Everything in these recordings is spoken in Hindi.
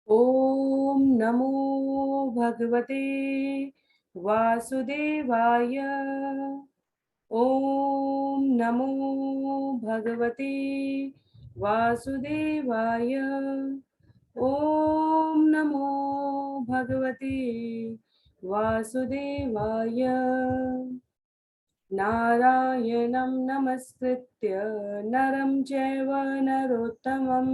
ओम नमो भगवते वासुदेवाय। ओम नमो भगवते वासुदेवाय। ओम नमो भगवते वासुदेवाय। नारायणं नमस्कृत्य नरं चैव नरोत्तमं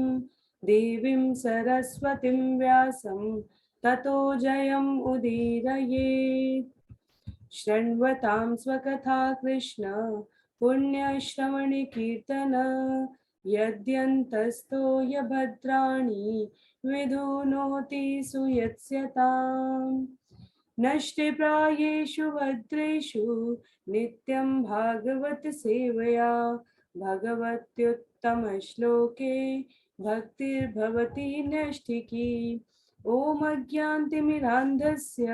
देवीं सरस्वतीं व्यासं ततो जयम् उदीरयेत्। शृण्वतां स्वकथा कृष्ण पुण्यश्रवणकीर्तन यद्यन्तस्तो यभद्राणि विधुनोति सुयत्स्यताम्। नष्टप्रायेषु भद्रेषु नित्यं भागवत सेवया भगवत्युत्तमश्लोके भक्तिर्भवति नैष्ठिकी। ॐ अज्ञानतिमिरान्धस्य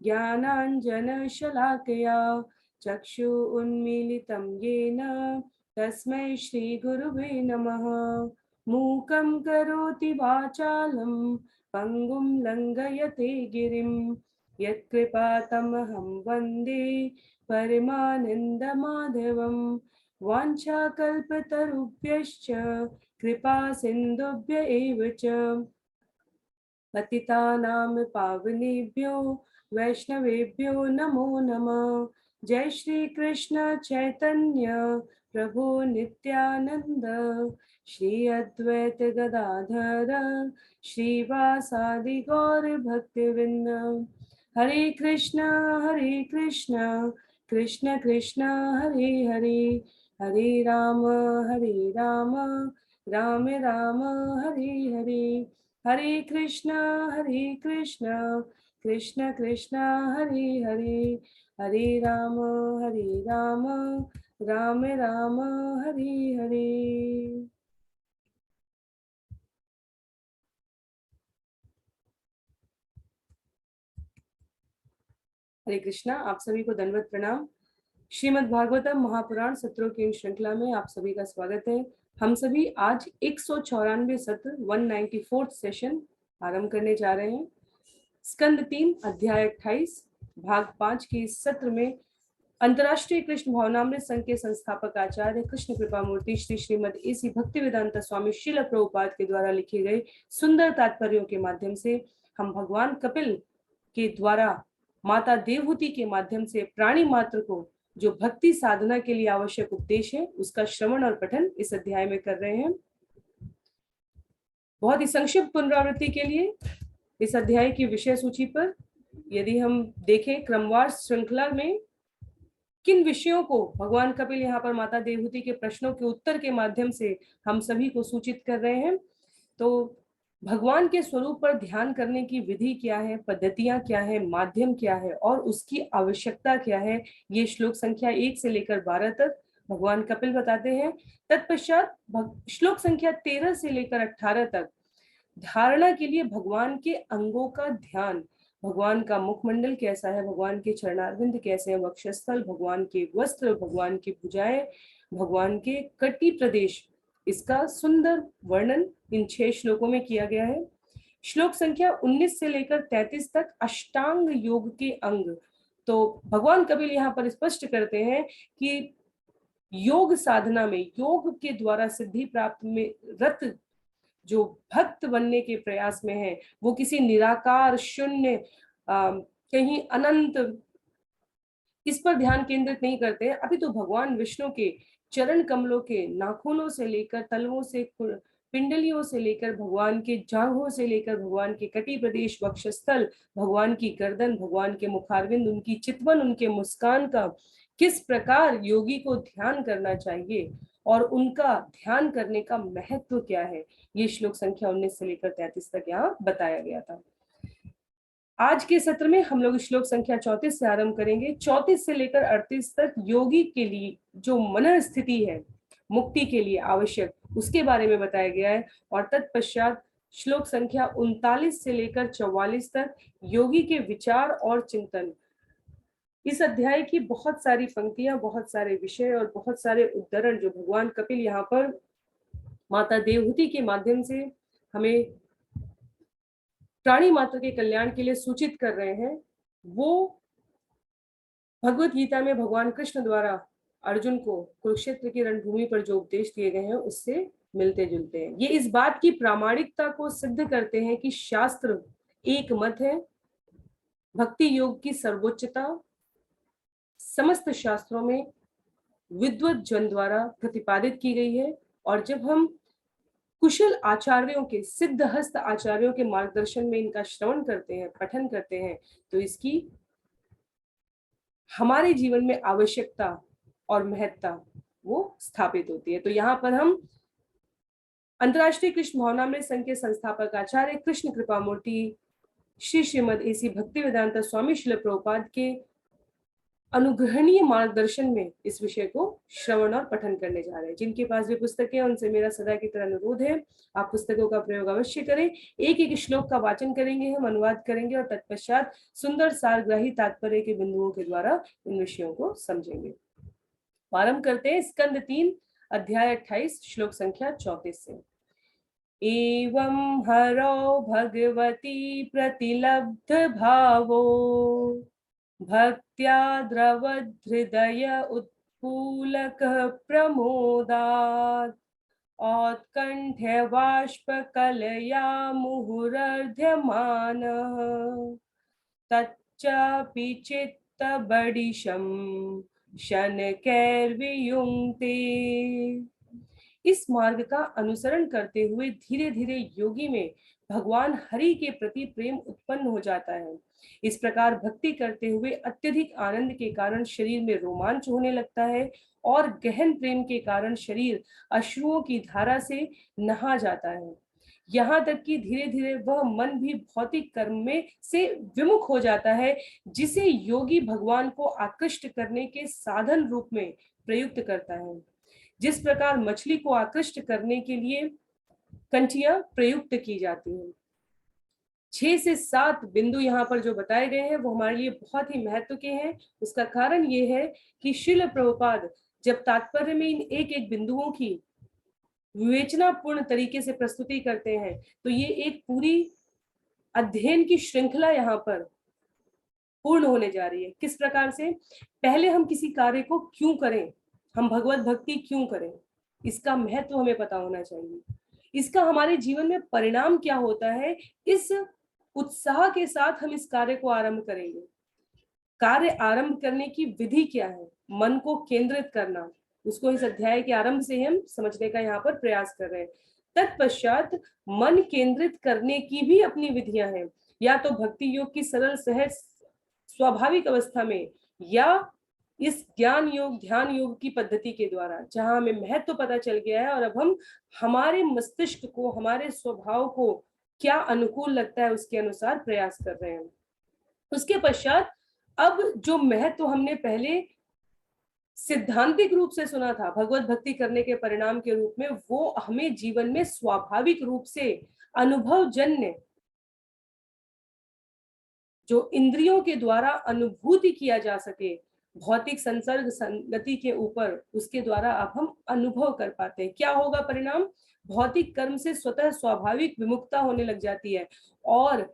ज्ञानाञ्जनशलाकया चक्षु उन्मीलितं येन तस्मै श्रीगुरुवे नमः। मूकं करोति वाचालं पङ्गुं लङ्घयते गिरिं यत्कृपातमहं वन्दे परमानन्दमाधवं। वाञ्छाकल्पतरुभ्यश्च कृपा सिन्धुभ्य एव च पतितानां पावनेभ्यो वैष्णवेभ्यो नमो नमः। जय श्री कृष्ण चैतन्य प्रभु नित्यानंद श्री अद्वैत गदाधर श्रीवासादि गौर भक्तवृंद। हरे कृष्ण कृष्ण कृष्ण हरे हरे, हरे राम राम राम हरे हरे। हरे कृष्ण कृष्ण कृष्ण हरे हरे, हरे राम राम राम हरे हरे। हरे कृष्णा। आप सभी को दंडवत प्रणाम। श्रीमद् भागवतम महापुराण सत्रों की इन श्रृंखला में आप सभी का स्वागत है। हम सभी आज 194 सत्र 194 सेशन आरंभ करने जा रहे हैं। स्कंद 3 अध्याय 28 भाग 5 के इस सत्र में अंतर्राष्ट्रीय कृष्ण भावनामृत संघ के संस्थापक आचार्य कृष्ण कृपा मूर्ति श्री श्रीमद एसी भक्तिवेदांत स्वामी श्रील प्रभुपाद के द्वारा लिखे गए सुंदर तात्पर्यों के माध्यम से हम भगवान कपिल के द्वारा माता देवहूति के माध्यम से प्राणी मात्र को जो भक्ति साधना के लिए आवश्यक उपदेश है उसका श्रवण और पठन इस अध्याय में कर रहे हैं। बहुत ही संक्षिप्त पुनरावृत्ति के लिए इस अध्याय की विषय सूची पर यदि हम देखें क्रमवार श्रृंखला में किन विषयों को भगवान कपिल यहाँ पर माता देवहूति के प्रश्नों के उत्तर के माध्यम से हम सभी को सूचित कर रहे हैं, तो भगवान के स्वरूप पर ध्यान करने की विधि क्या है, पद्धतियां क्या है, माध्यम क्या है और उसकी आवश्यकता क्या है, ये श्लोक संख्या 1 से लेकर 12 तक भगवान कपिल बताते हैं। तत्पश्चात श्लोक संख्या 13 से लेकर 18 तक धारणा के लिए भगवान के अंगों का ध्यान, भगवान का मुखमंडल कैसा है, भगवान के चरणारविंद कैसे हैं, वक्षस्थल, भगवान के वस्त्र, भगवान की भुजाएं, भगवान के कटी प्रदेश, इसका सुंदर वर्णन इन 6 श्लोकों में किया गया है। श्लोक संख्या 19 से लेकर 33 तक अष्टांग योग के अंग। तो भगवान कपिल यहाँ पर स्पष्ट करते हैं कि योग साधना में, योग के द्वारा सिद्धि प्राप्त में रत जो भक्त बनने के प्रयास में है वो किसी निराकार शून्य कहीं अनंत इस पर ध्यान केंद्रित नहीं करते हैं, अभी तो भगवान विष्णु के चरण कमलों के नाखूनों से लेकर तलवों से पिंडलियों से लेकर भगवान के जांघों से लेकर भगवान के कटी प्रदेश, वक्षस्थल, भगवान की गर्दन, भगवान के मुखारविंद, उनकी चितवन, उनके मुस्कान का किस प्रकार योगी को ध्यान करना चाहिए और उनका ध्यान करने का महत्व क्या है, ये श्लोक संख्या 19 से लेकर 33 तक यहाँ बताया गया था। आज के सत्र में हम लोग श्लोक संख्या 34 से आरंभ करेंगे। 34 से लेकर 38 तक योगी के लिए जो मन स्थिति है मुक्ति के लिए आवश्यक, उसके बारे में बताया गया है। और तत्पश्चात श्लोक संख्या 39 से लेकर 44 तक योगी के विचार और चिंतन। इस अध्याय की बहुत सारी पंक्तियां, बहुत सारे विषय और बहुत सारे उद्धरण जो भगवान कपिल यहाँ पर माता देवहूति के माध्यम से हमें प्राणी मात्र के कल्याण के लिए सूचित कर रहे हैं, वो भगवत गीता में भगवान कृष्ण द्वारा अर्जुन को कुरुक्षेत्र की रणभूमि पर जो उपदेश दिए गए हैं उससे मिलते जुलते हैं। ये इस बात की प्रामाणिकता को सिद्ध करते हैं कि शास्त्र एक मत है, भक्ति योग की सर्वोच्चता समस्त शास्त्रों में विद्वत जन द्वारा प्रतिपादित की गई है। और जब हम कुशल आचार्यों के, सिद्धहस्त आचार्यों के मार्गदर्शन में इनका श्रवण करते हैं, पठन करते हैं, तो इसकी हमारे जीवन में आवश्यकता और महत्ता वो स्थापित होती है। तो यहाँ पर हम अंतर्राष्ट्रीय कृष्ण भावनामृत संघ के संस्थापक आचार्य कृष्ण कृपा मूर्ति श्री श्रीमद एसी भक्ति वेदांत स्वामी श्रील प्रभुपाद के अनुग्रहणीय मार्गदर्शन में इस विषय को श्रवण और पठन करने जा रहे हैं। जिनके पास भी पुस्तकें हैं उनसे मेरा सदा की तरह अनुरोध है, आप पुस्तकों का प्रयोग अवश्य करें। एक एक श्लोक का वाचन करेंगे, हम अनुवाद करेंगे और तत्पश्चात सुंदर सारग्राही तात्पर्य के बिंदुओं के द्वारा इन विषयों को समझेंगे। प्रारंभ करते हैं स्कंद 3 अध्याय 28 श्लोक संख्या 34 से। एवं हरो भगवती प्रतिलब्ध भावो भक्त्या द्रवहृदय उत्फूलकः प्रमोदात् औत्कण्ठ्य बाष्पकलया मुहुरर्ध्यमानः तच्चापि चित्तबडिशं शनकैर्वियुङ्क्ते। इस मार्ग का अनुसरण करते हुए धीरे धीरे योगी में भगवान हरि के प्रति प्रेम उत्पन्न हो जाता है। इस प्रकार भक्ति करते हुए अत्यधिक आनंद के कारण शरीर में रोमांच होने लगता है और गहन प्रेम के कारण शरीर अश्रुओं की धारा से नहा जाता है। यहाँ तक कि धीरे धीरे वह मन भी भौतिक कर्म में से विमुख हो जाता है, जिसे योगी भगवान को आकृष्ट करने के साधन रूप में प्रयुक्त करता है। जिस प्रकार मछली को आकृष्ट करने के लिए कंटियां प्रयुक्त की जाती हैं। 6 से 7 बिंदु यहाँ पर जो बताए गए हैं वो हमारे लिए बहुत ही महत्व के हैं। उसका कारण ये है कि श्रील प्रभुपाद जब तात्पर्य में इन एक एक बिंदुओं की विवेचना पूर्ण तरीके से प्रस्तुति करते हैं, तो ये एक पूरी अध्ययन की श्रृंखला यहाँ पर पूर्ण होने जा रही है। किस प्रकार से? पहले हम किसी कार्य को क्यों करें, हम भगवत भक्ति क्यों करें, इसका महत्व हमें पता होना चाहिए। इसका हमारे जीवन में परिणाम क्या होता है, इस उत्साह के साथ हम इस कार्य को आरंभ करेंगे। कार्य आरंभ करने की विधि क्या है? मन को केंद्रित करना, उसको इस अध्याय के आरंभ से हम समझने का यहाँ पर प्रयास कर रहे हैं। तत्पश्चात मन केंद्रित करने की भी अपनी विधियां हैं, या तो भक्ति योग की सरल सहज स्वाभाविक अवस्था में, या इस ज्ञान योग ध्यान योग की पद्धति के द्वारा, जहां हमें महत्व पता चल गया है और अब हम हमारे मस्तिष्क को, हमारे स्वभाव को क्या अनुकूल लगता है उसके अनुसार प्रयास कर रहे हैं। उसके पश्चात अब जो महत्व हमने पहले सिद्धांतिक रूप से सुना था भगवत भक्ति करने के परिणाम के रूप में, वो हमें जीवन में स्वाभाविक रूप से अनुभवजन्य, जो इंद्रियों के द्वारा अनुभूति किया जा सके भौतिक संसर्ग संगति के ऊपर, उसके द्वारा अब हम अनुभव कर पाते हैं। क्या होगा परिणाम? भौतिक कर्म से स्वतः स्वाभाविक विमुक्ता होने लग जाती है। और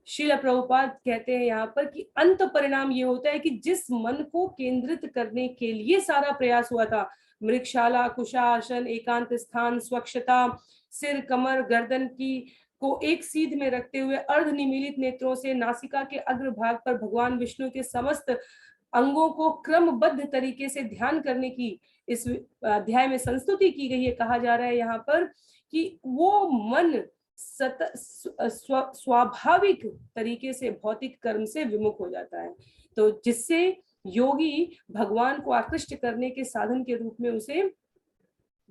श्रील प्रभुपाद कहते हैं यहाँ पर कि अंत परिणाम ये होता है कि जिस मन को केंद्रित करने के लिए सारा प्रयास हुआ था, मृगशाला, कुशासन, एकांत स्थान, स्वच्छता, सिर, कमर, गर्दन की को एक सीध में रखते हुए अर्धनिमीलित नेत्रों से नासिका के अग्रभाग पर भगवान विष्णु के समस्त अंगों को क्रमबद्ध तरीके से ध्यान करने की इस अध्याय में संस्तुति की गई है। कहा जा रहा है यहाँ पर कि वो मन स्वाभाविक तरीके से भौतिक कर्म से विमुख हो जाता है, तो जिससे योगी भगवान को आकृष्ट करने के साधन के रूप में उसे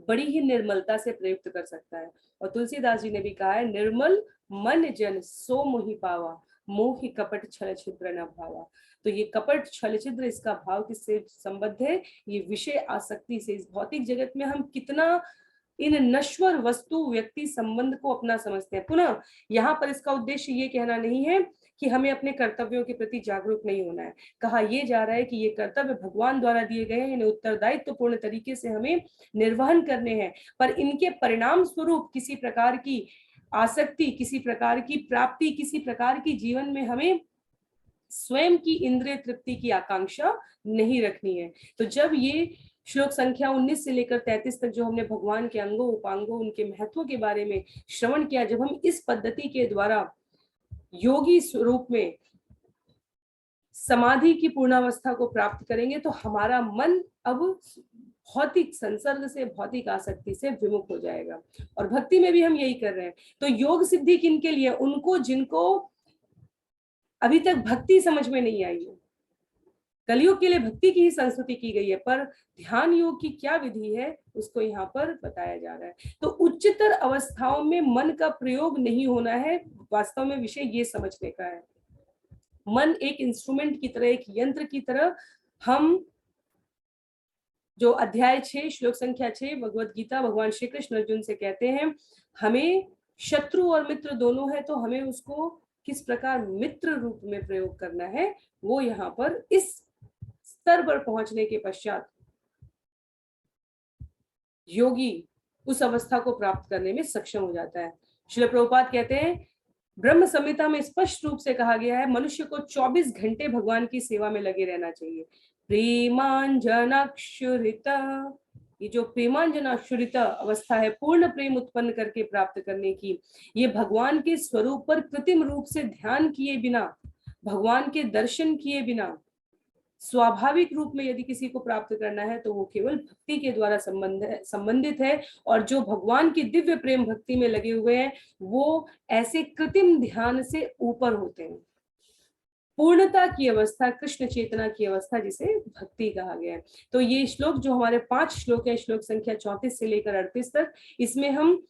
बड़ी ही निर्मलता से प्रयुक्त कर सकता है। और तुलसीदास जी ने भी कहा है, निर्मल मन जन सो मोहि पावा, मोहि कपट छल छिद्र न भावा। तो ये कपट छल छिद्र, इसका भाव किससे संबद्ध है? ये विषय आसक्ति से। इस भौतिक जगत में हम कितना इन नश्वर वस्तु व्यक्ति संबंध को अपना समझते हैं। पुनः यहाँ पर इसका उद्देश्य ये कहना नहीं है कि हमें अपने कर्तव्यों के प्रति जागरूक नहीं होना है। कहा यह जा रहा है कि ये कर्तव्य भगवान द्वारा दिए गए हैं, इन्हें उत्तरदायित्व पूर्ण तरीके से हमें निर्वहन करने हैं, पर इनके परिणाम स्वरूप किसी प्रकार की आसक्ति, किसी प्रकार की प्राप्ति, किसी प्रकार की जीवन में हमें स्वयं की इंद्रिय तृप्ति की आकांक्षा नहीं रखनी है। तो जब ये श्लोक संख्या 19 से लेकर 33 तक जो हमने भगवान के अंगों उपांगों उनके महत्व के बारे में श्रवण किया, जब हम इस पद्धति के द्वारा योगी स्वरूप में समाधि की पूर्णावस्था को प्राप्त करेंगे तो हमारा मन अब भौतिक संसर्ग से, भौतिक आसक्ति से विमुख हो जाएगा। और भक्ति में भी हम यही कर रहे हैं। तो योग सिद्धि किनके लिए? उनको जिनको अभी तक भक्ति समझ में नहीं आई है। कलयुग के लिए भक्ति की ही संस्तुति की गई है, पर ध्यान योग की क्या विधि है उसको यहाँ पर बताया जा रहा है। तो उच्चतर अवस्थाओं में मन का प्रयोग नहीं होना है, वास्तव में विषय ये समझने का है। मन एक इंस्ट्रूमेंट की तरह, एक यंत्र की तरह, हम जो अध्याय 6 श्लोक संख्या 6 भगवत गीता, भगवान श्री कृष्ण अर्जुन से कहते हैं हमें शत्रु और मित्र दोनों है, तो हमें उसको किस प्रकार मित्र रूप में प्रयोग करना है, वो यहाँ पर इस स्तर पर पहुंचने के पश्चात योगी उस अवस्था को प्राप्त करने में सक्षम हो जाता है। श्रील प्रभुपाद कहते हैं ब्रह्म संहिता में स्पष्ट रूप से कहा गया है मनुष्य को 24 घंटे भगवान की सेवा में लगे रहना चाहिए। प्रेमांजनाक्षुरिता, ये जो प्रेमांजनाक्षुरिता अवस्था है, पूर्ण प्रेम उत्पन्न करके प्राप्त करने की, ये भगवान के स्वरूप पर कृत्रिम रूप से ध्यान किए बिना, भगवान के दर्शन किए बिना स्वाभाविक रूप में यदि किसी को प्राप्त करना है तो वो केवल भक्ति के द्वारा संबंधित है। और जो भगवान की दिव्य प्रेम भक्ति में लगे हुए हैं वो ऐसे कृत्रिम ध्यान से ऊपर होते हैं। पूर्णता की अवस्था, कृष्ण चेतना की अवस्था, जिसे भक्ति कहा गया है। तो ये श्लोक जो हमारे 5 श्लोक है, श्लोक संख्या 34 से लेकर 38 तक, इसमें हम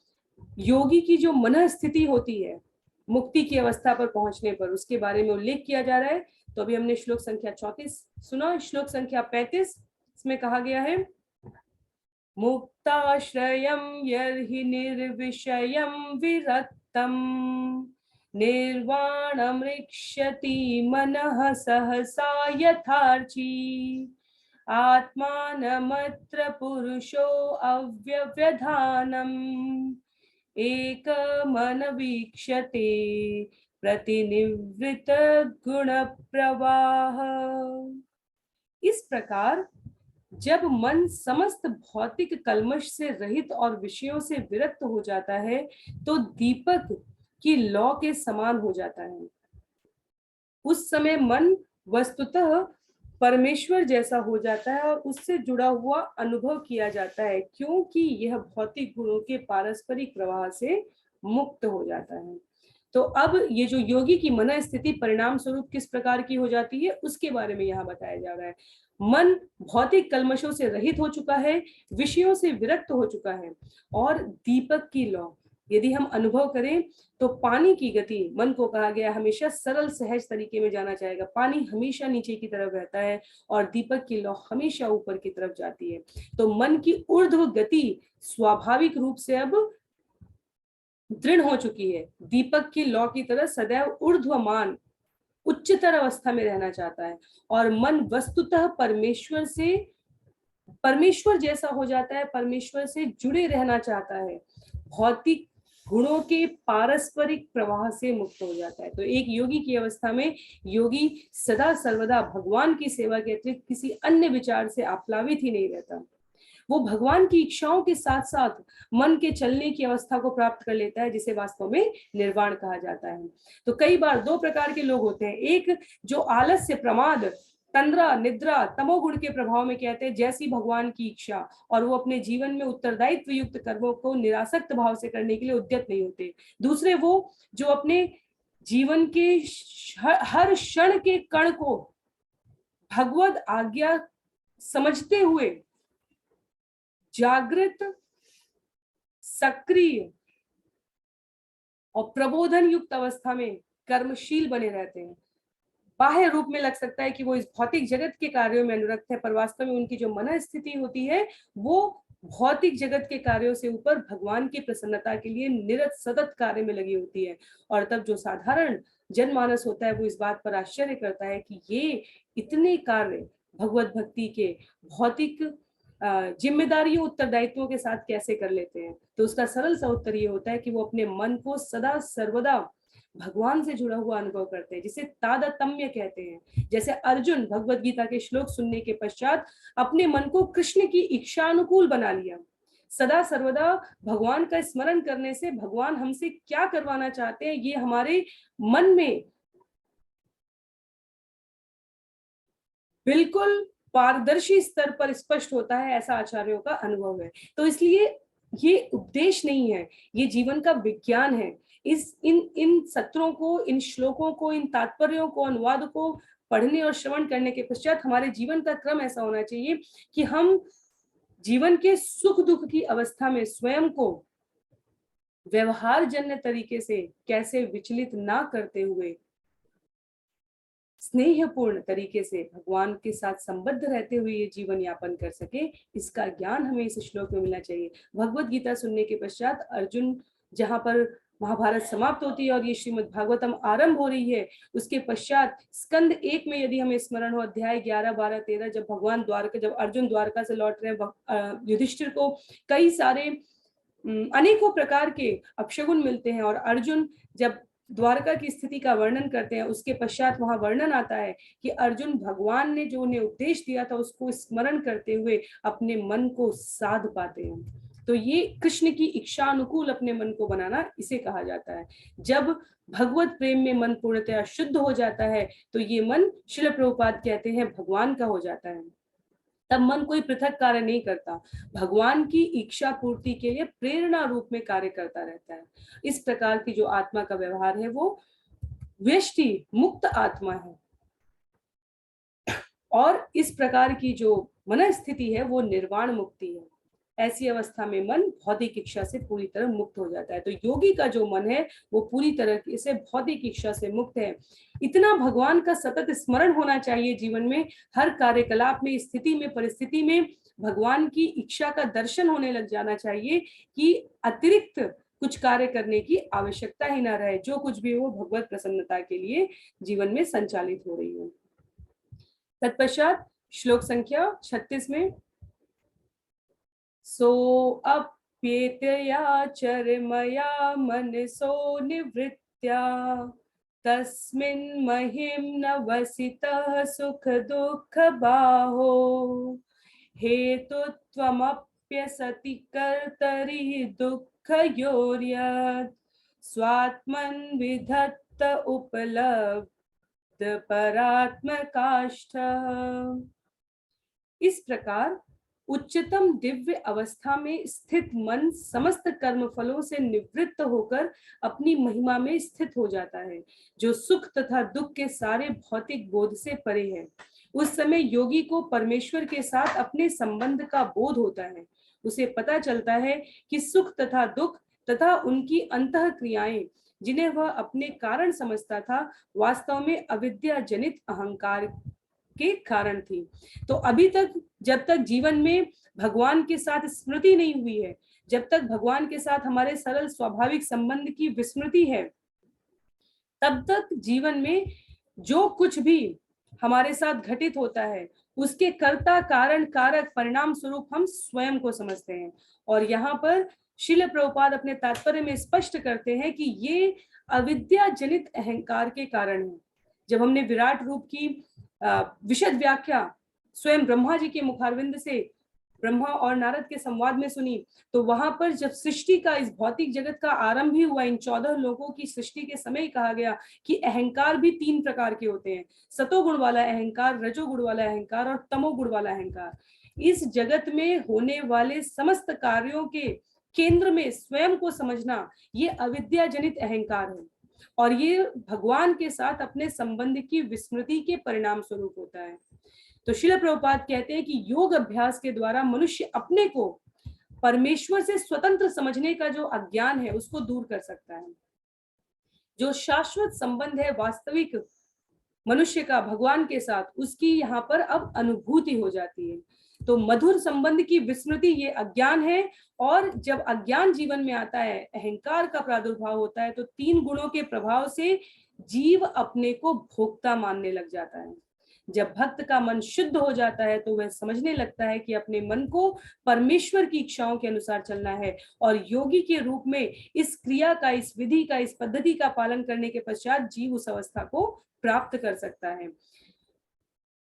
योगी की जो मन स्थिति होती है मुक्ति की अवस्था पर पहुंचने पर, उसके बारे में उल्लेख किया जा रहा है। तो अभी हमने श्लोक संख्या 34 सुना। श्लोक संख्या 35 इसमें कहा गया है मुक्ताश्रयं यर्हि निर्विषयं विरक्तम् निर्वाणमृक्षति मनः सहसा यथार्ची आत्मानमत्र पुरुषो अव्यव्यधानम् एकमनवीक्षते प्रतिनिवृत्त गुण प्रवाह। इस प्रकार जब मन समस्त भौतिक कल्मश से रहित और विषयों से विरक्त हो जाता है तो दीपक की लौ के समान हो जाता है। उस समय मन वस्तुतः परमेश्वर जैसा हो जाता है और उससे जुड़ा हुआ अनुभव किया जाता है, क्योंकि यह भौतिक गुणों के पारस्परिक प्रवाह से मुक्त हो जाता है। तो अब ये जो योगी की मन स्थिति परिणाम स्वरूप किस प्रकार की हो जाती है उसके बारे में यहाँ बताया जा रहा है। मन भौतिक कल्मशों से रहित हो चुका है, विषयों से विरक्त हो चुका है, और दीपक की लौ यदि हम अनुभव करें तो पानी की गति, मन को कहा गया हमेशा सरल सहज तरीके में जाना चाहेगा। पानी हमेशा नीचे की तरफ बहता है और दीपक की लौ हमेशा ऊपर की तरफ जाती है। तो मन की ऊर्ध्व गति स्वाभाविक रूप से अब दृढ़ हो चुकी है, दीपक की लौ की तरह सदैव ऊर्ध्वमान उच्चतर अवस्था में रहना चाहता है। और मन वस्तुतः परमेश्वर जैसा हो जाता है, परमेश्वर से जुड़े रहना चाहता है, भौतिक गुणों के पारस्परिक प्रवाह से मुक्त हो जाता है। तो एक योगी की अवस्था में योगी सदा सर्वदा भगवान की सेवा के अतिरिक्त किसी अन्य विचार से आप्लावित ही नहीं रहता। वो भगवान की इच्छाओं के साथ साथ मन के चलने की अवस्था को प्राप्त कर लेता है, जिसे वास्तव में निर्वाण कहा जाता है। तो कई बार 2 प्रकार के लोग होते हैं। एक जो आलस्य, प्रमाद, तंद्रा, निद्रा, तमोगुण के प्रभाव में कहते हैं जैसी भगवान की इच्छा, और वो अपने जीवन में उत्तरदायित्व युक्त कर्मों को निरासक्त भाव से करने के लिए उद्यत नहीं होते। दूसरे वो जो अपने जीवन के हर क्षण के कण को भगवद आज्ञा समझते हुए जागृत, सक्रिय और प्रबोधन युक्त अवस्था में कर्मशील बने रहते हैं। बाह्य रूप में लग सकता है कि वो इस भौतिक जगत के कार्यों में अनुरक्त है, पर वास्तव में उनकी जो मन स्थिति होती है वो भौतिक जगत के कार्यों से ऊपर भगवान की प्रसन्नता के लिए निरत सतत कार्य में लगी होती है। और तब जो साधारण जनमानस होता है वो इस बात पर आश्चर्य करता है कि ये इतने कार्य भगवत भक्ति के भौतिक जिम्मेदारियों उत्तरदायित्वों के साथ कैसे कर लेते हैं, तो उसका सरल सा उत्तर ये होता है कि वो अपने मन को सदा सर्वदा भगवान से जुड़ा हुआ अनुभव करते हैं, जिसे तादात्म्य कहते हैं। जैसे अर्जुन भगवत गीता के श्लोक सुनने के पश्चात अपने मन को कृष्ण की इच्छा अनुकूल बना लिया। सदा सर्वदा भगवान का स्मरण करने से भगवान हमसे क्या करवाना चाहते हैं ये हमारे मन में बिल्कुल पारदर्शी स्तर पर स्पष्ट होता है, ऐसा आचार्यों का अनुभव है। तो इसलिए ये उपदेश नहीं है, ये जीवन का विज्ञान है। इस इन सत्रों को, इन श्लोकों को, इन तात्पर्यों को, अनुवाद को पढ़ने और श्रवण करने के पश्चात हमारे जीवन का क्रम ऐसा होना चाहिए कि हम जीवन के सुख दुख की अवस्था में स्वयं को व्यवहार जन्य तरीके से कैसे विचलित ना करते हुए स्नेहपूर्ण तरीके से भगवान के साथ संबद्ध रहते हुए ये जीवन यापन कर सके, इसका ज्ञान हमें इस श्लोक में मिलना चाहिए। भगवत गीता सुनने के पश्चात अर्जुन जहां पर महाभारत समाप्त होती है और ये श्रीमद् भागवतम आरंभ हो रही है, उसके पश्चात स्कंद 1 में यदि हमें स्मरण हो, अध्याय 11, 12, 13, जब अर्जुन द्वारका से लौट रहे युधिष्ठिर को कई सारे अनेकों प्रकार के अपशगुन मिलते हैं और अर्जुन जब द्वारका की स्थिति का वर्णन करते हैं, उसके पश्चात वहां वर्णन आता है कि अर्जुन भगवान ने जो उन्हें उपदेश दिया था उसको स्मरण करते हुए अपने मन को साध पाते हैं। तो ये कृष्ण की इच्छा अनुकूल अपने मन को बनाना, इसे कहा जाता है। जब भगवत प्रेम में मन पूर्णतया शुद्ध हो जाता है तो ये मन, श्रील प्रभुपाद कहते हैं, भगवान का हो जाता है। तब मन कोई पृथक कार्य नहीं करता, भगवान की इच्छा पूर्ति के लिए प्रेरणा रूप में कार्य करता रहता है। इस प्रकार की जो आत्मा का व्यवहार है वो व्यष्टि मुक्त आत्मा है, और इस प्रकार की जो मन स्थिति है वो निर्वाण मुक्ति है। ऐसी अवस्था में मन भौतिक इच्छा से पूरी तरह मुक्त हो जाता है। तो योगी का जो मन है वो पूरी तरह से भौतिक इच्छा से मुक्त है। इतना भगवान का सतत स्मरण होना चाहिए जीवन में, हर कार्यकलाप में, स्थिति में, परिस्थिति में भगवान की इच्छा का दर्शन होने लग जाना चाहिए कि अतिरिक्त कुछ कार्य करने की आवश्यकता ही ना रहे, जो कुछ भी हो भगवत प्रसन्नता के लिए जीवन में संचालित हो रही हो। तत्पश्चात श्लोक संख्या 36 में सो अप्येतया चरमया मनसो निवृत्त्या तस्मिन् महिम्न वसितः सुख दुःख बाहो हेतुत्वमप्यसति कर्तरि दुःखयोर्यत् स्वात्मन् विधत्त उपलब्ध परात्मकाष्ठः। इस प्रकार उच्चतम दिव्य अवस्था में स्थित मन समस्त कर्म फलों से निवृत्त होकर अपनी महिमा में स्थित हो जाता है, जो सुख तथा दुख के सारे भौतिक बोध से परे है। उस समय योगी को परमेश्वर के साथ अपने संबंध का बोध होता है। उसे पता चलता है कि सुख तथा दुख तथा उनकी अंतः क्रियाएं, जिन्हें वह अपने कारण समझता था, वास्तव में अविद्या जनित अहंकार के कारण थी। तो अभी तक जब तक जीवन में भगवान के साथ स्मृति नहीं हुई है, जब तक भगवान के साथ हमारे सरल स्वाभाविक संबंध की विस्मृति है, तब तक जीवन में जो कुछ भी हमारे साथ घटित होता है उसके कर्ता कारण कारक परिणाम स्वरूप हम स्वयं को समझते हैं। और यहाँ पर श्रील प्रभुपाद अपने तात्पर्य में स्पष्ट करते हैं कि ये अविद्या जनित अहंकार के कारण है। जब हमने विराट रूप की विशद व्याख्या स्वयं ब्रह्मा जी के मुखारविंद से ब्रह्मा और नारद के संवाद में सुनी, तो वहां पर जब सृष्टि का, इस भौतिक जगत का आरंभ ही हुआ, इन 14 लोगों की सृष्टि के समय कहा गया कि अहंकार भी 3 प्रकार के होते हैं, सतोगुण वाला अहंकार, रजोगुण वाला अहंकार और तमोगुण वाला अहंकार। इस जगत में होने वाले समस्त कार्यों के केंद्र में स्वयं को समझना, ये अविद्या जनित अहंकार है और ये भगवान के साथ अपने संबंध की विस्मृति के परिणाम स्वरूप होता है। तो श्रील प्रभुपाद कहते हैं कि योग अभ्यास के द्वारा मनुष्य अपने को परमेश्वर से स्वतंत्र समझने का जो अज्ञान है उसको दूर कर सकता है। जो शाश्वत संबंध है वास्तविक मनुष्य का भगवान के साथ, उसकी यहाँ पर अब अनुभूति हो जाती है। तो मधुर संबंध की विस्मृति ये अज्ञान है, और जब अज्ञान जीवन में आता है, अहंकार का प्रादुर्भाव होता है, तो 3 गुणों के प्रभाव से जीव अपने को भोक्ता मानने लग जाता है। जब भक्त का मन शुद्ध हो जाता है तो वह समझने लगता है कि अपने मन को परमेश्वर की इच्छाओं के अनुसार चलना है, और योगी के रूप में इस क्रिया का, इस विधि का, इस पद्धति का पालन करने के पश्चात जीव उस अवस्था को प्राप्त कर सकता है।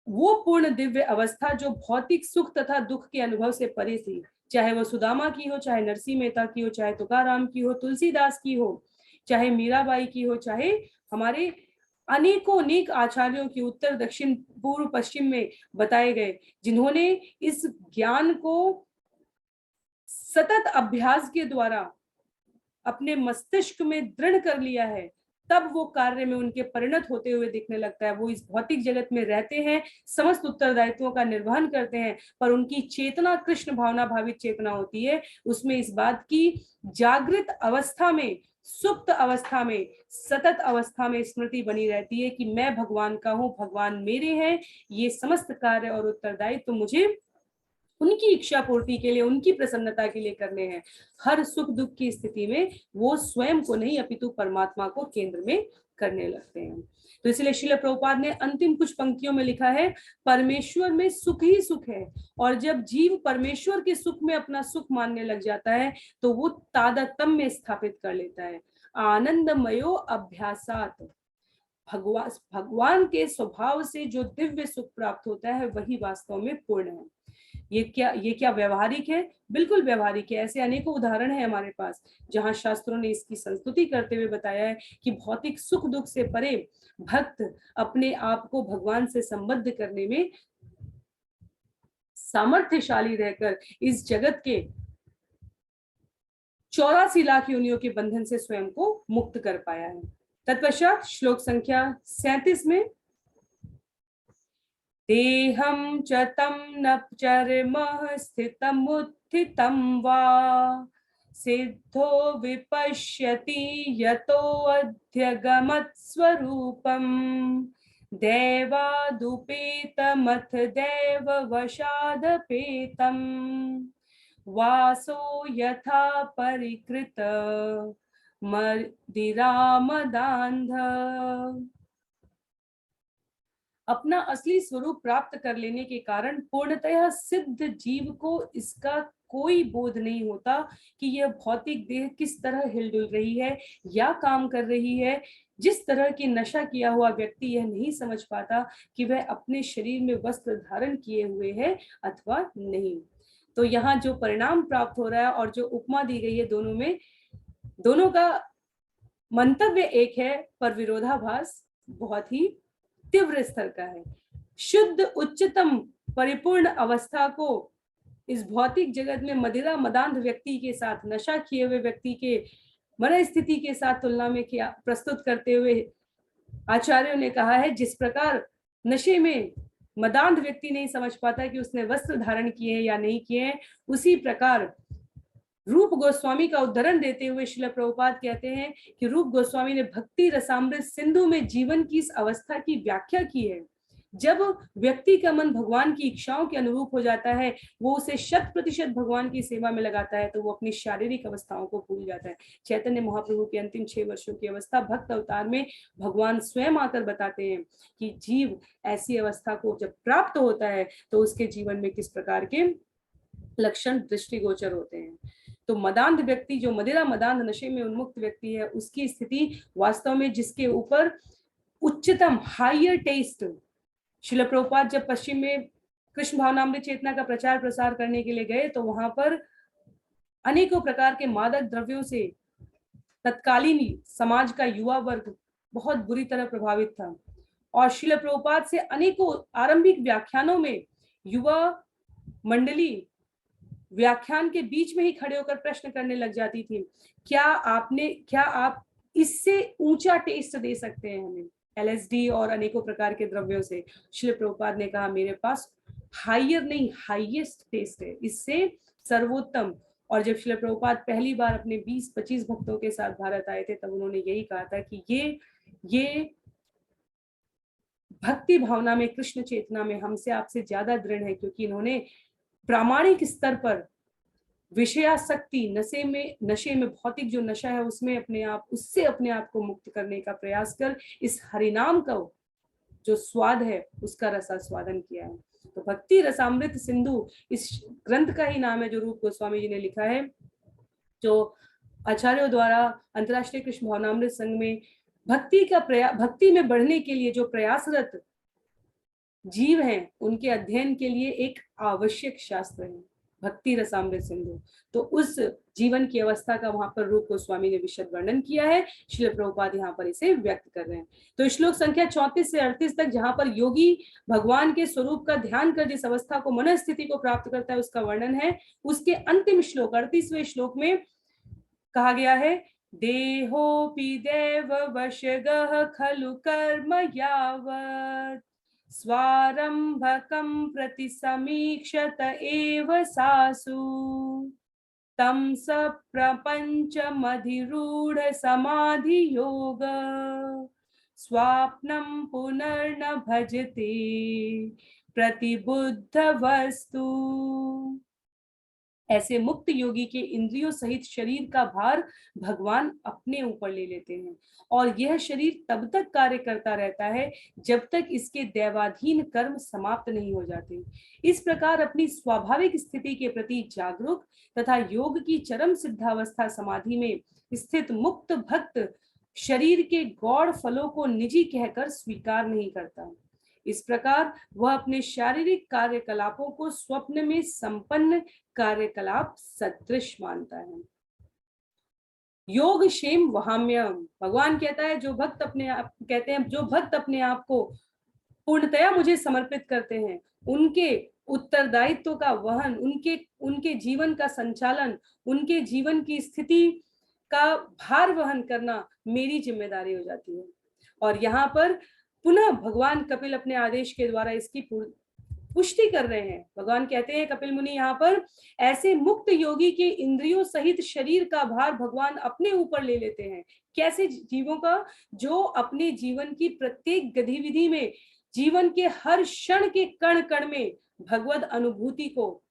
वो पूर्ण दिव्य अवस्था जो भौतिक सुख तथा दुख के अनुभव से परे थी, चाहे वो सुदामा की हो, चाहे नरसिंह मेहता की हो, चाहे तुकाराम की हो, तुलसीदास की हो, चाहे मीराबाई की हो, चाहे हमारे अनेकों अनेक आचार्यों की उत्तर दक्षिण पूर्व पश्चिम में बताए गए, जिन्होंने इस ज्ञान को सतत अभ्यास के द्वारा अपने मस्तिष्क में दृढ़ कर लिया है, तब वो कार्य में उनके परिणत होते हुए दिखने लगता है। वो इस भौतिक जगत में रहते हैं, समस्त उत्तरदायित्वों का निर्वहन करते हैं, पर उनकी चेतना कृष्ण भावना भावित चेतना होती है। उसमें इस बात की जागृत अवस्था में, सुप्त अवस्था में, सतत अवस्था में स्मृति बनी रहती है कि मैं भगवान का हूं, भगवान मेरे हैं, ये समस्त कार्य और उत्तरदायित्व तो मुझे उनकी इच्छा पूर्ति के लिए, उनकी प्रसन्नता के लिए करने हैं। हर सुख दुख की स्थिति में वो स्वयं को नहीं अपितु परमात्मा को केंद्र में करने लगते हैं। तो इसलिए श्रील प्रभुपाद ने अंतिम कुछ पंक्तियों में लिखा है, परमेश्वर में सुख ही सुख है, और जब जीव परमेश्वर के सुख में अपना सुख मानने लग जाता है तो वो तादात्म्य में स्थापित कर लेता है। आनंदमयो अभ्यासात, भगवान के स्वभाव से जो दिव्य सुख प्राप्त होता है वही वास्तव में पूर्ण है। ये क्या व्यवहारिक है? बिल्कुल व्यवहारिक है। ऐसे अनेकों उदाहरण है हमारे पास जहां शास्त्रों ने इसकी संस्तुति करते हुए बताया है कि भौतिक सुख दुख से परे भक्त अपने आप को भगवान से संबद्ध करने में सामर्थ्यशाली रहकर इस जगत के 84 लाख योनियों के बंधन से स्वयं को मुक्त कर पाया है। तत्पश्चात श्लोक संख्या 37 में, देहं च तं न चर्मः स्थितमुत्थितं वा सिद्धो विपश्यति यतो अध्यगमत् स्वरूपं दैवादुपेतमथ दैववशादपेतं वासो यथा परिकृत मदिरामदान्ध। अपना असली स्वरूप प्राप्त कर लेने के कारण पूर्णतः सिद्ध जीव को इसका कोई बोध नहीं होता कि यह भौतिक देह किस तरह हिलडुल रही है या काम कर रही है। जिस तरह की नशा किया हुआ व्यक्ति यह नहीं समझ पाता कि वह अपने शरीर में वस्त्र धारण किए हुए है अथवा नहीं। तो यहाँ जो परिणाम प्राप्त हो रहा है और जो उपमा दी गई है दोनों में, दोनों का मंतव्य एक है पर विरोधाभास बहुत ही तीव्र स्तर का है। शुद्ध उच्चतम परिपूर्ण अवस्था को इस भौतिक जगत में मदिरा मदांध व्यक्ति के साथ, नशा किए हुए व्यक्ति के मन स्थिति के साथ तुलना में किया प्रस्तुत करते हुए आचार्यों ने कहा है, जिस प्रकार नशे में मदांध व्यक्ति नहीं समझ पाता कि उसने वस्त्र धारण किए हैं या नहीं किए हैं, उसी प्रकार रूप गोस्वामी का उदाहरण देते हुए श्रील प्रभुपाद कहते हैं कि रूप गोस्वामी ने भक्ति रसामृत सिंधु में जीवन की इस अवस्था की व्याख्या की है। जब व्यक्ति का मन भगवान की इच्छाओं के अनुरूप हो जाता है, वो उसे 100% भगवान की सेवा में लगाता है, तो वो अपनी शारीरिक अवस्थाओं को भूल जाता है। चैतन्य महाप्रभु के अंतिम 6 वर्षों की अवस्था भक्त अवतार में भगवान स्वयं आकर बताते हैं कि जीव ऐसी अवस्था को जब प्राप्त होता है तो उसके जीवन में किस प्रकार के लक्षण दृष्टिगोचर होते हैं। तो मदांध व्यक्ति, जो मदिरा मदांध नशे में उन्मुक्त व्यक्ति है, उसकी स्थिति वास्तव में जिसके ऊपर उच्चतम हायर टेस्ट, श्रील प्रभुपाद जब पश्चिम में कृष्ण भावनामृत चेतना का प्रचार प्रसार करने के लिए गए तो वहां पर अनेकों प्रकार के मादक द्रव्यों से तत्कालीन समाज का युवा वर्ग बहुत बुरी तरह प्रभावित था, और श्रील प्रभुपाद से अनेकों आरंभिक व्याख्यानों में युवा मंडली व्याख्यान के बीच में ही खड़े होकर प्रश्न करने लग जाती थी, क्या आप इससे ऊंचा टेस्ट दे सकते हैं हमें LSD और अनेकों प्रकार के द्रव्यों से? श्री प्रभुपाद ने कहा, मेरे पास हायर नहीं हाईएस्ट टेस्ट है, इससे सर्वोत्तम। और जब श्री प्रभुपाद पहली बार अपने 20-25 भक्तों के साथ भारत आए थे, तब उन्होंने यही कहा था कि ये भक्ति भावना में, कृष्ण चेतना में हमसे आपसे ज्यादा दृढ़ है, क्योंकि इन्होंने प्रामाणिक स्तर पर विषयासक्ति, नशे में भौतिक जो नशा है उससे अपने आप को मुक्त करने का प्रयास कर इस हरिनाम को जो स्वाद है उसका रसास्वादन किया है। तो भक्ति रसामृत सिंधु इस ग्रंथ का ही नाम है जो रूप गोस्वामी जी ने लिखा है, जो आचार्यों द्वारा अंतर्राष्ट्रीय कृष्ण भावनामृत संघ में भक्ति में बढ़ने के लिए जो प्रयासरत जीव हैं उनके अध्ययन के लिए एक आवश्यक शास्त्र है भक्ति रसामृत सिंधु। तो उस जीवन की अवस्था का वहां पर रूप गोस्वामी ने विशद वर्णन किया है। श्रील प्रभुपाद यहाँ पर इसे व्यक्त कर रहे हैं। तो श्लोक संख्या 34 से 38 तक जहां पर योगी भगवान के स्वरूप का ध्यान कर जिस अवस्था को मन स्थिति को प्राप्त करता है उसका वर्णन है। उसके अंतिम श्लोक 38वें श्लोक में कहा गया है, देहोपि देव वशगः खलु कर्म यावत् स्वारंभकं प्रति समीक्षत एव सासु तं स प्रपंचमधिरूढ़ समाधि योग स्वाप्नं पुनर्न भजते प्रतिबुद्ध वस्तु। ऐसे मुक्त योगी के इंद्रियों सहित शरीर का भार भगवान अपने ऊपर ले लेते हैं और यह शरीर तब तक कार्य करता रहता है जब तक इसके दैवाधीन कर्म समाप्त नहीं हो जाते। इस प्रकार अपनी स्वाभाविक स्थिति के प्रति जागरूक तथा योग की चरम सिद्धावस्था समाधि में स्थित मुक्त भक्त शरीर के गौण फलों को निजी कहकर स्वीकार नहीं करता। इस प्रकार वह अपने शारीरिक कार्यकलापों को स्वप्न में संपन्न कार्यकलाप सदृश मानता है। योग क्षेम वहाम्यम, भगवान कहता है जो भक्त अपने आप कहते हैं जो भक्त अपने आप को पूर्णतया मुझे समर्पित करते हैं उनके उत्तरदायित्व का वहन, उनके जीवन का संचालन, उनके जीवन की स्थिति का भार वहन करना मेरी जिम्मेदारी हो जाती है। और यहाँ पर पुनः भगवान कपिल अपने आदेश के द्वारा इसकी पुष्टि कर रहे हैं। भगवान कहते हैं कपिल मुनि यहाँ पर, ऐसे मुक्त योगी के इंद्रियों सहित शरीर का भार भगवान अपने ऊपर ले लेते हैं। कैसे जीवों का? जो अपने जीवन की प्रत्येक गतिविधि में, जीवन के हर क्षण के कण कण में भगवद अनुभूति को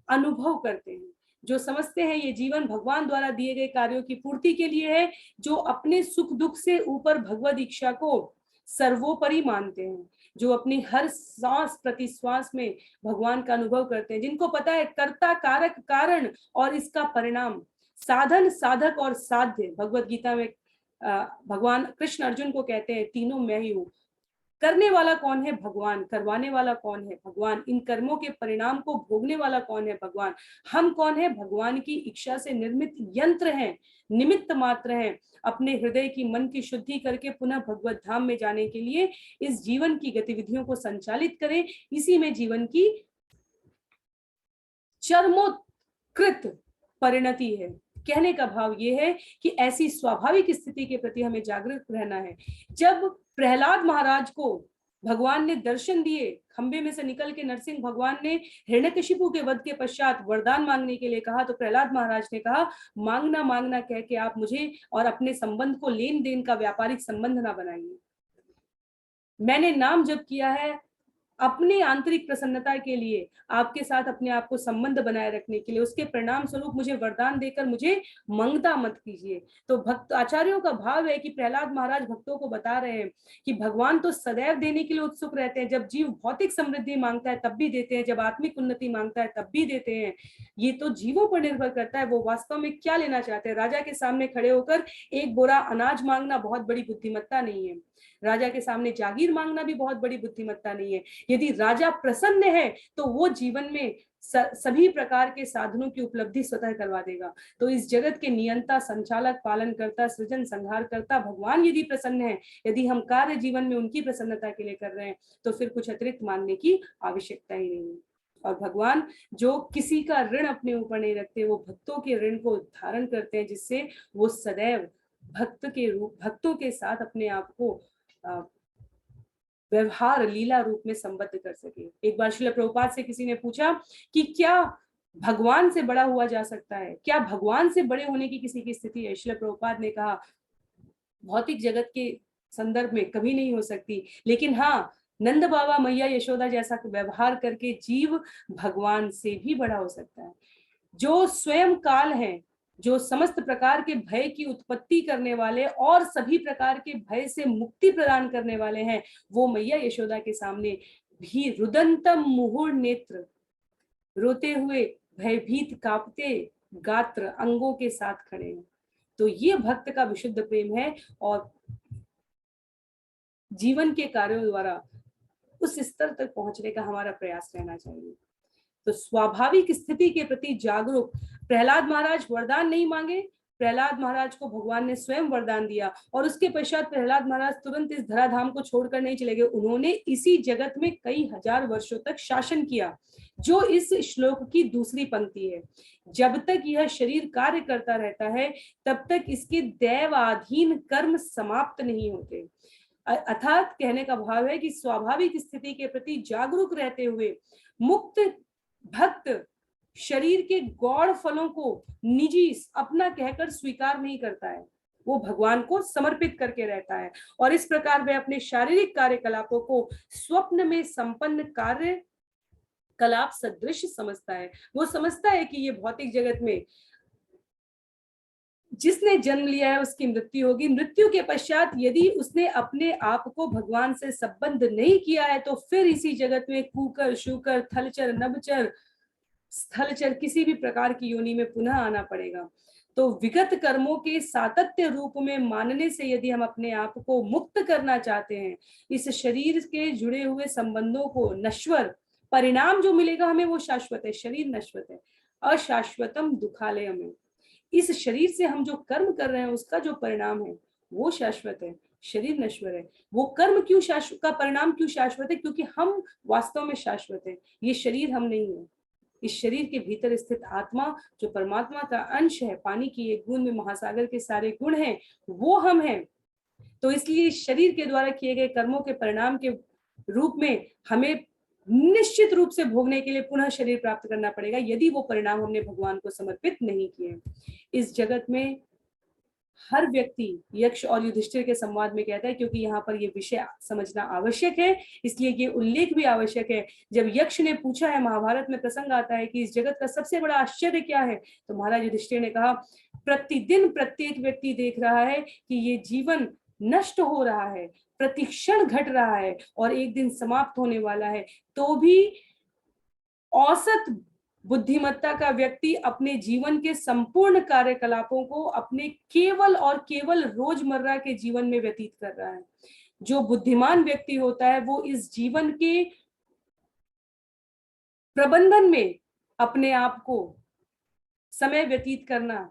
अनुभव करते हैं, जो समझते हैं ये जीवन भगवान द्वारा दिए गए कार्यों की पूर्ति के लिए है, जो अपने सुख दुख से ऊपर भगवद इच्छा को सर्वोपरि मानते हैं, जो अपनी हर सांस प्रति श्वास में भगवान का अनुभव करते हैं, जिनको पता है कर्ता कारक कारण और इसका परिणाम, साधन साधक और साध्य। भगवद गीता में भगवान कृष्ण अर्जुन को कहते हैं तीनों मैं ही हूँ। करने वाला कौन है? भगवान। करवाने वाला कौन है? भगवान। इन कर्मों के परिणाम को भोगने वाला कौन है? भगवान। हम कौन है? भगवान की इच्छा से निर्मित यंत्र हैं, निमित्त मात्र हैं, अपने हृदय की मन की शुद्धि करके पुनः भगवत धाम में जाने के लिए इस जीवन की गतिविधियों को संचालित करें। इसी में जीवन की चरमोत्कृत परिणति है। कहने का भाव यह है कि ऐसी स्वाभाविक स्थिति के प्रति हमें जागरूक रहना है। जब प्रहलाद महाराज को भगवान ने दर्शन दिए, खंबे में से निकल के नरसिंह भगवान ने हिरण्यकशिपु के वध के पश्चात वरदान मांगने के लिए कहा, तो प्रहलाद महाराज ने कहा, मांगना मांगना कह के आप मुझे और अपने संबंध को लेन देन का व्यापारिक संबंध ना बनाइए। मैंने नाम जप किया है अपनी आंतरिक प्रसन्नता के लिए, आपके साथ अपने आप को संबंध बनाए रखने के लिए, उसके परिणाम स्वरूप मुझे वरदान देकर मुझे मंगता मत कीजिए। तो भक्त आचार्यों का भाव है कि प्रहलाद महाराज भक्तों को बता रहे हैं कि भगवान तो सदैव देने के लिए उत्सुक रहते हैं। जब जीव भौतिक समृद्धि मांगता है तब भी देते हैं, जब आत्मिक उन्नति मांगता है तब भी देते हैं। ये तो जीवों पर निर्भर करता है वो वास्तव में क्या लेना चाहते हैं। राजा के सामने खड़े होकर एक बोरा अनाज मांगना बहुत बड़ी बुद्धिमत्ता नहीं है। राजा के सामने जागीर मांगना भी बहुत बड़ी बुद्धिमत्ता नहीं है। यदि राजा प्रसन्न है तो वो जीवन में सभी प्रकार के साधनों की उपलब्धि स्वतः करवा देगा। तो इस जगत के नियंता, संचालक, पालन करता, सृजन, संहार करता भगवान यदि प्रसन्न है, यदि हम कार्य जीवन में उनकी प्रसन्नता के लिए कर रहे हैं, तो फिर कुछ अतिरिक्त मानने की आवश्यकता ही नहीं है। और भगवान जो किसी का ऋण अपने ऊपर नहीं रखते, वो भक्तों के ऋण को धारण करते हैं, जिससे वो सदैव भक्तों के साथ अपने आप को व्यवहार लीला रूप में संबद्ध कर सके। एक बार श्रील प्रभुपाद से किसी ने पूछा कि क्या भगवान से बड़ा हुआ जा सकता है? क्या भगवान से बड़े होने की किसी की स्थिति है? श्रील प्रभुपाद ने कहा, भौतिक जगत के संदर्भ में कभी नहीं हो सकती, लेकिन हाँ, नंद बाबा मैया यशोदा जैसा व्यवहार करके जीव भगवान से भी बड़ा हो सकता है। जो स्वयं काल है, जो समस्त प्रकार के भय की उत्पत्ति करने वाले और सभी प्रकार के भय से मुक्ति प्रदान करने वाले हैं, वो मैया यशोदा के सामने भी रुदंतम मुहुर नेत्र, रोते हुए भयभीत कांपते गात्र अंगों के साथ खड़े हैं। तो ये भक्त का विशुद्ध प्रेम है और जीवन के कार्यों द्वारा उस स्तर तक पहुंचने का हमारा प्रयास रहना चाहिए। तो स्वाभाविक स्थिति के प्रति जागरूक, प्रहलाद महाराज वरदान नहीं मांगे, प्रहलाद महाराज को भगवान ने स्वयं वरदान दिया और उसके पश्चात प्रहलाद महाराज तुरंत इस धराधाम को छोड़कर नहीं चले गए। उन्होंने इसी जगत में कई हजार वर्षों तक शासन किया, जो इस श्लोक की दूसरी पंक्ति है। जब तक यह शरीर कार्य करता रहता है तब तक इसके दैवाधीन कर्म समाप्त नहीं होते। अर्थात कहने का भाव है कि स्वाभाविक स्थिति के प्रति जागरूक रहते हुए मुक्त भक्त शरीर के गौण फलों को निजी अपना कहकर स्वीकार नहीं करता है, वो भगवान को समर्पित करके रहता है और इस प्रकार वह अपने शारीरिक कार्यकलापों को स्वप्न में संपन्न कार्य कलाप सदृश समझता है। वो समझता है कि ये भौतिक जगत में जिसने जन्म लिया है उसकी मृत्यु होगी, मृत्यु के पश्चात यदि उसने अपने आप को भगवान से संबद्ध नहीं किया है तो फिर इसी जगत में कूकर, शूकर, थलचर, नभचर, स्थलचर किसी भी प्रकार की योनि में पुनः आना पड़ेगा। तो विगत कर्मों के सातत्य रूप में मानने से यदि हम अपने आप को मुक्त करना चाहते हैं, इस शरीर के जुड़े हुए संबंधों को नश्वर, परिणाम जो मिलेगा हमें वो शाश्वत है, शरीर नश्वत है, अशाश्वतम दुखालय में। इस शरीर से हम जो कर्म कर रहे हैं उसका जो परिणाम है वो शाश्वत है, शरीर नश्वर है। वो कर्म क्यों शाश्वत, का परिणाम क्यों शाश्वत है? क्योंकि हम वास्तव में शाश्वत है, ये शरीर हम नहीं है। इस शरीर के भीतर स्थित आत्मा जो परमात्मा का अंश है, पानी की एक बूंद में महासागर के सारे गुण हैं, वो हम हैं। तो इसलिए शरीर के द्वारा किए गए कर्मों के परिणाम के रूप में हमें निश्चित रूप से भोगने के लिए पुनः शरीर प्राप्त करना पड़ेगा, यदि वो परिणाम हमने भगवान को समर्पित नहीं किए। इस जगत में हर व्यक्ति यक्ष और युधिष्ठिर के संवाद में कहता है, क्योंकि यहाँ पर ये विषय समझना आवश्यक है, इसलिए ये उल्लेख भी आवश्यक है। जब यक्ष ने पूछा है, महाभारत में प्रसंग आता है कि इस जगत का सबसे बड़ा आश्चर्य क्या है, तो महाराज युधिष्ठिर ने कहा, प्रतिदिन प्रत्येक व्यक्ति देख रहा है कि ये जीवन नष्ट हो रहा है, प्रतिक्षण घट रहा है और एक दिन समाप्त होने वाला है, तो भी औसत बुद्धिमत्ता का व्यक्ति अपने जीवन के संपूर्ण कार्यकलापों को अपने केवल और केवल रोजमर्रा के जीवन में व्यतीत कर रहा है। जो बुद्धिमान व्यक्ति होता है वो इस जीवन के प्रबंधन में अपने आप को समय व्यतीत करना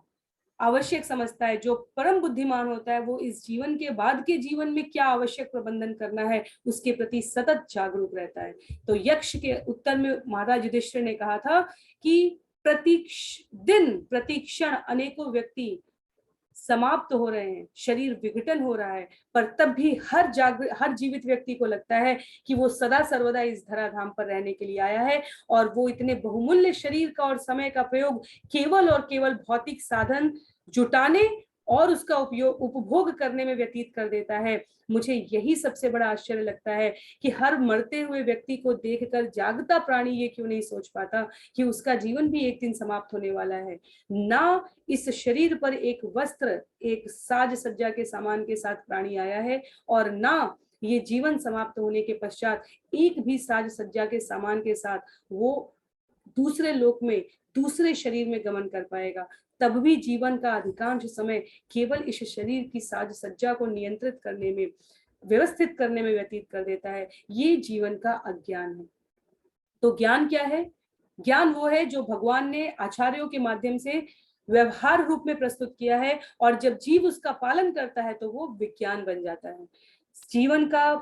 आवश्यक समझता है। जो परम बुद्धिमान होता है वो इस जीवन के बाद के जीवन में क्या आवश्यक प्रबंधन करना है उसके प्रति सतत जागरूक रहता है। तो यक्ष के उत्तर में महाराज युधिष्ठिर ने कहा था कि प्रतिक्षण अनेकों व्यक्ति समाप्त हो रहे हैं, शरीर विघटन हो रहा है, पर तब भी हर जीवित व्यक्ति को लगता है कि वो सदा सर्वदा इस धराधाम पर रहने के लिए आया है और वो इतने बहुमूल्य शरीर का और समय का प्रयोग केवल और केवल भौतिक साधन जुटाने और उसका उपभोग करने में व्यतीत कर देता है। मुझे यही सबसे बड़ा आश्चर्य लगता है कि हर मरते हुए व्यक्ति को देखकर जागता प्राणी ये क्यों नहीं सोच पाता कि उसका जीवन भी एक दिन समाप्त होने वाला है। ना इस शरीर पर एक वस्त्र, एक साज सज्जा के सामान के साथ प्राणी आया है और ना ये जीवन समाप्त होने के पश्चात एक भी साज सज्जा के सामान के साथ वो दूसरे लोक में, दूसरे शरीर में गमन कर पाएगा। तब भी जीवन का अधिकांश समय केवल इस शरीर की साज सज्जा को नियंत्रित करने में, व्यवस्थित करने में व्यतीत कर देता है। ये जीवन का अज्ञान है। तो ज्ञान क्या है? ज्ञान वो है जो भगवान ने आचार्यों के माध्यम से व्यवहार रूप में प्रस्तुत किया है और जब जीव उसका पालन करता है तो वो विज्ञान बन जाता है। जीवन का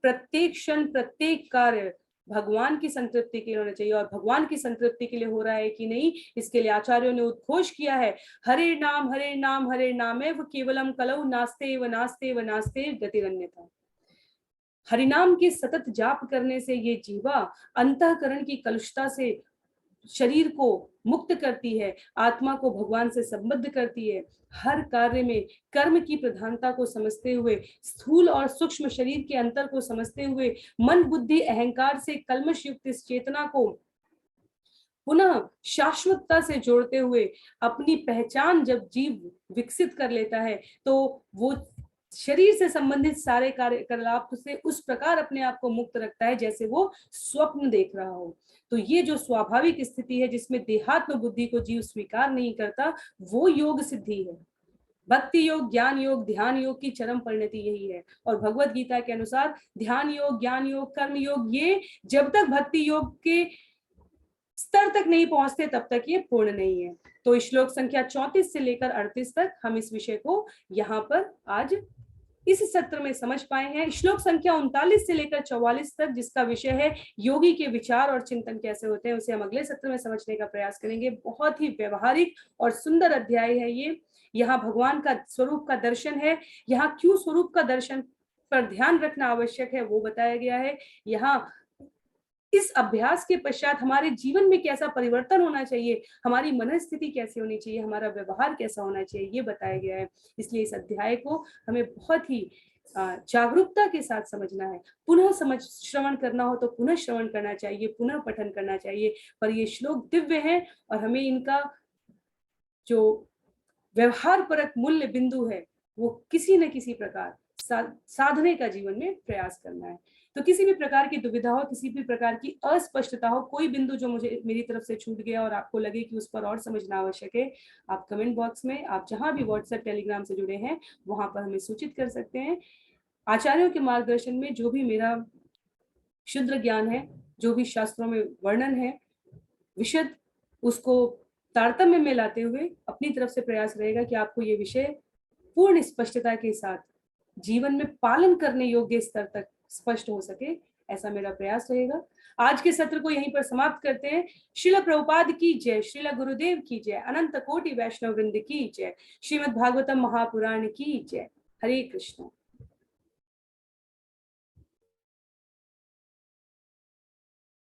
प्रत्येक क्षण, प्रत्येक कार्य भगवान की संतृप्ति के लिए होना चाहिए और भगवान की संतृप्ति के लिए हो रहा है कि नहीं, इसके लिए आचार्यों ने उद्घोष किया है, हरे नाम हरे नाम हरे नामेव केवलम कलौ नास्ते व नास्ते व नास्ते गतिरन्यथा। हरिनाम के सतत जाप करने से ये जीवा अंतःकरण की कलुषता से शरीर को मुक्त करती है, आत्मा को भगवान से संबद्ध करती है। हर कार्य में कर्म की प्रधानता को समझते हुए, स्थूल और सूक्ष्म शरीर के अंतर को समझते हुए, मन बुद्धि अहंकार से कल्मश युक्त इस चेतना को पुनः शाश्वतता से जोड़ते हुए अपनी पहचान जब जीव विकसित कर लेता है तो वो शरीर से संबंधित सारे कार्यकलाप से उस प्रकार अपने आप को मुक्त रखता है जैसे वो स्वप्न देख रहा हो। तो ये जो स्वाभाविक स्थिति है जिसमें देहात्म बुद्धि को जीव स्वीकार नहीं करता, वो योग सिद्धि है। भक्ति योग, ज्ञान योग, ध्यान योग की चरम परिणति यही है। और भगवत गीता के अनुसार ध्यान योग, ज्ञान योग, कर्म योग, ये जब तक भक्ति योग के स्तर तक नहीं पहुंचते तब तक ये पूर्ण नहीं है। तो श्लोक संख्या 34 से लेकर 38 तक हम इस विषय को यहाँ पर आज इस सत्र में समझ पाए हैं। श्लोक संख्या 39 से लेकर 44 तक जिसका विषय है योगी के विचार और चिंतन कैसे होते हैं, उसे हम अगले सत्र में समझने का प्रयास करेंगे। बहुत ही व्यवहारिक और सुंदर अध्याय है ये। यहाँ भगवान का स्वरूप का दर्शन है, यहाँ क्यों स्वरूप का दर्शन पर ध्यान रखना आवश्यक है वो बताया गया है। यहाँ इस अभ्यास के पश्चात हमारे जीवन में कैसा परिवर्तन होना चाहिए, हमारी मनस्थिति कैसी होनी चाहिए, हमारा व्यवहार कैसा होना चाहिए, ये बताया गया है। इसलिए इस अध्याय को हमें बहुत ही जागरूकता के साथ समझना है। पुनः श्रवण करना हो तो पुनः श्रवण करना चाहिए, पुनः पठन करना चाहिए। पर ये श्लोक दिव्य है और हमें इनका जो व्यवहार परक मूल्य बिंदु है वो किसी न किसी प्रकार साधने का जीवन में प्रयास करना है। तो किसी भी प्रकार की दुविधा हो, किसी भी प्रकार की अस्पष्टता हो, कोई बिंदु जो मुझे मेरी तरफ से छूट गया और आपको लगे कि उस पर और समझना आवश्यक है, आप कमेंट बॉक्स में, आप जहां भी व्हाट्सएप टेलीग्राम से जुड़े हैं वहां पर हमें सूचित कर सकते हैं। आचार्यों के मार्गदर्शन में जो भी मेरा शुद्ध ज्ञान है, जो भी शास्त्रों में वर्णन है विशद, उसको तारतम्य में लाते हुए अपनी तरफ से प्रयास रहेगा कि आपको ये विषय पूर्ण स्पष्टता के साथ जीवन में पालन करने योग्य स्तर तक स्पष्ट हो सके, ऐसा मेरा प्रयास रहेगा। आज के सत्र को यहीं पर समाप्त करते हैं। श्रील प्रभुपाद की जय, श्रील गुरुदेव की जय, अनंत कोटि वैष्णव वृंद की जय, श्रीमद् भागवतम महापुराण की जय। हरे कृष्ण।